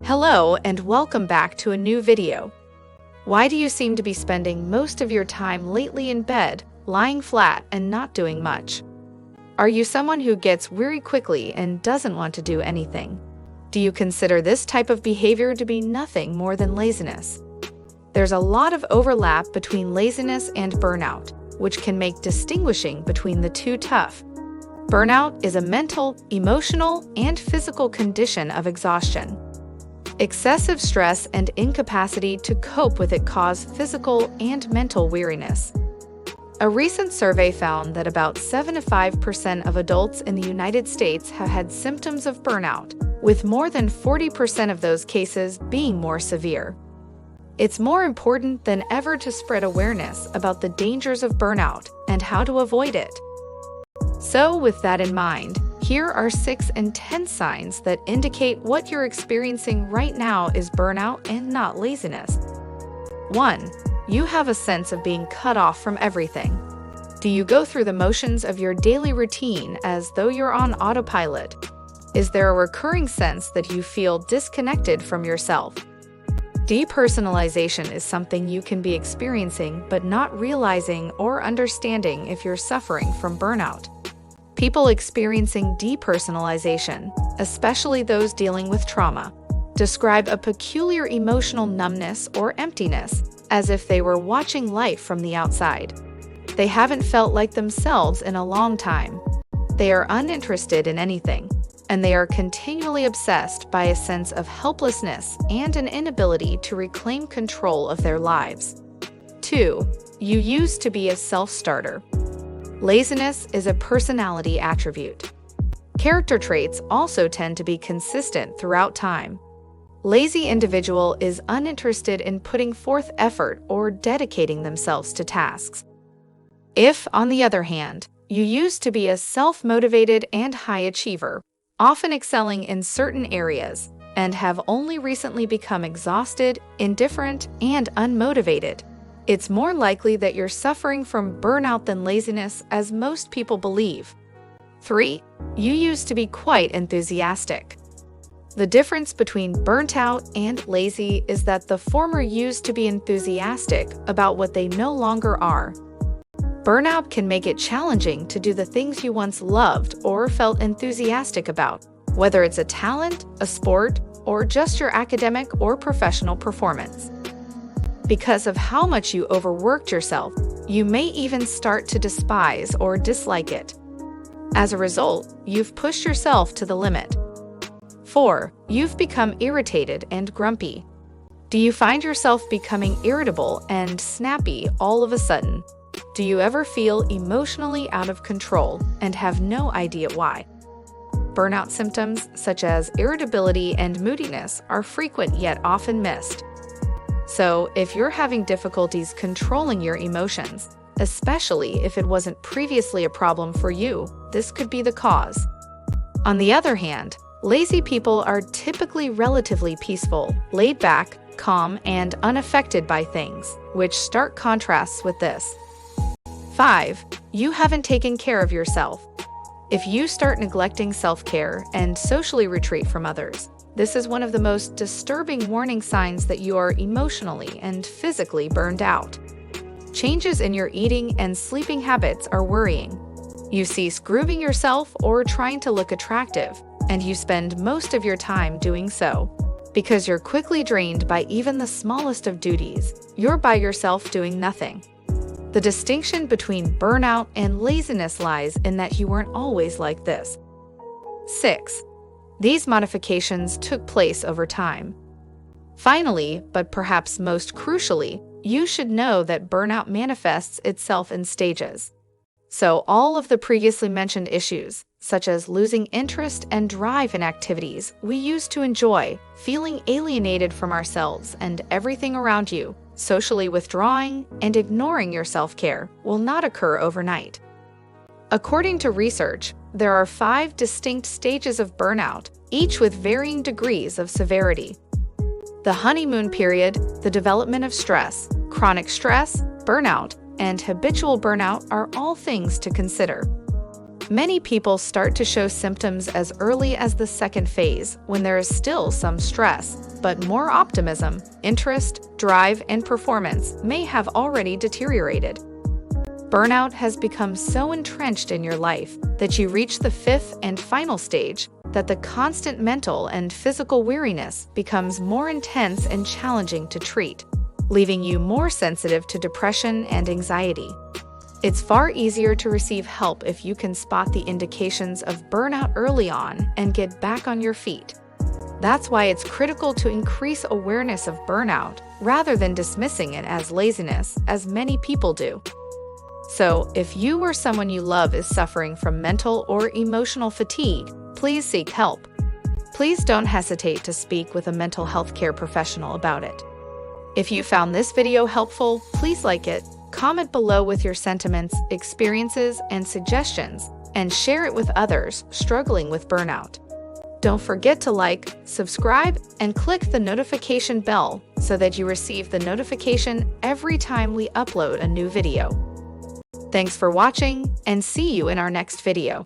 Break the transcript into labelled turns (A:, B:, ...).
A: Hello and welcome back to a new video. Why do you seem to be spending most of your time lately in bed, lying flat and not doing much? Are you someone who gets weary quickly and doesn't want to do anything? Do you consider this type of behavior to be nothing more than laziness? There's a lot of overlap between laziness and burnout, which can make distinguishing between the two tough. Burnout is a mental, emotional, and physical condition of exhaustion. Excessive stress and incapacity to cope with it cause physical and mental weariness. A recent survey found that about 75% of adults in the United States have had symptoms of burnout, with more than 40% of those cases being more severe. It's more important than ever to spread awareness about the dangers of burnout and how to avoid it. So, with that in mind, here are 6 intense signs that indicate what you're experiencing right now is burnout and not laziness. 1. You have a sense of being cut off from everything. Do you go through the motions of your daily routine as though you're on autopilot? Is there a recurring sense that you feel disconnected from yourself? Depersonalization is something you can be experiencing but not realizing or understanding if you're suffering from burnout. People experiencing depersonalization, especially those dealing with trauma, describe a peculiar emotional numbness or emptiness, as if they were watching life from the outside. They haven't felt like themselves in a long time. They are uninterested in anything, and they are continually obsessed by a sense of helplessness and an inability to reclaim control of their lives. 2. You used to be a self-starter. Laziness is a personality attribute. Character traits also tend to be consistent throughout time. Lazy individual is uninterested in putting forth effort or dedicating themselves to tasks. If, on the other hand, you used to be a self-motivated and high achiever, often excelling in certain areas, and have only recently become exhausted, indifferent, and unmotivated, it's more likely that you're suffering from burnout than laziness, as most people believe. 3. You used to be quite enthusiastic. The difference between burnt out and lazy is that the former used to be enthusiastic about what they no longer are. Burnout can make it challenging to do the things you once loved or felt enthusiastic about, whether it's a talent, a sport, or just your academic or professional performance. Because of how much you overworked yourself, you may even start to despise or dislike it. As a result, you've pushed yourself to the limit. 4. You've become irritated and grumpy. Do you find yourself becoming irritable and snappy all of a sudden? Do you ever feel emotionally out of control and have no idea why? Burnout symptoms such as irritability and moodiness are frequent yet often missed. So, if you're having difficulties controlling your emotions, especially if it wasn't previously a problem for you, this could be the cause. On the other hand, lazy people are typically relatively peaceful, laid back, calm, and unaffected by things, which stark contrasts with this. 5. You haven't taken care of yourself. If you start neglecting self-care and socially retreat from others, this is one of the most disturbing warning signs that you are emotionally and physically burned out. Changes in your eating and sleeping habits are worrying. You cease grooming yourself or trying to look attractive, and you spend most of your time doing so. Because you're quickly drained by even the smallest of duties, you're by yourself doing nothing. The distinction between burnout and laziness lies in that you weren't always like this. 6. These modifications took place over time. Finally, but perhaps most crucially, you should know that burnout manifests itself in stages. So all of the previously mentioned issues, such as losing interest and drive in activities we used to enjoy, feeling alienated from ourselves and everything around you, socially withdrawing, and ignoring your self-care, will not occur overnight. According to research, there are 5 distinct stages of burnout, each with varying degrees of severity. The honeymoon period, the development of stress, chronic stress, burnout, and habitual burnout are all things to consider. Many people start to show symptoms as early as the second phase, when there is still some stress, but more optimism, interest, drive, and performance may have already deteriorated. Burnout has become so entrenched in your life that you reach the fifth and final stage, that the constant mental and physical weariness becomes more intense and challenging to treat, leaving you more sensitive to depression and anxiety. It's far easier to receive help if you can spot the indications of burnout early on and get back on your feet. That's why it's critical to increase awareness of burnout rather than dismissing it as laziness, as many people do. So, if you or someone you love is suffering from mental or emotional fatigue, please seek help. Please don't hesitate to speak with a mental health care professional about it. If you found this video helpful, please like it, comment below with your sentiments, experiences, and suggestions, and share it with others struggling with burnout. Don't forget to like, subscribe, and click the notification bell so that you receive the notification every time we upload a new video. Thanks for watching, and see you in our next video.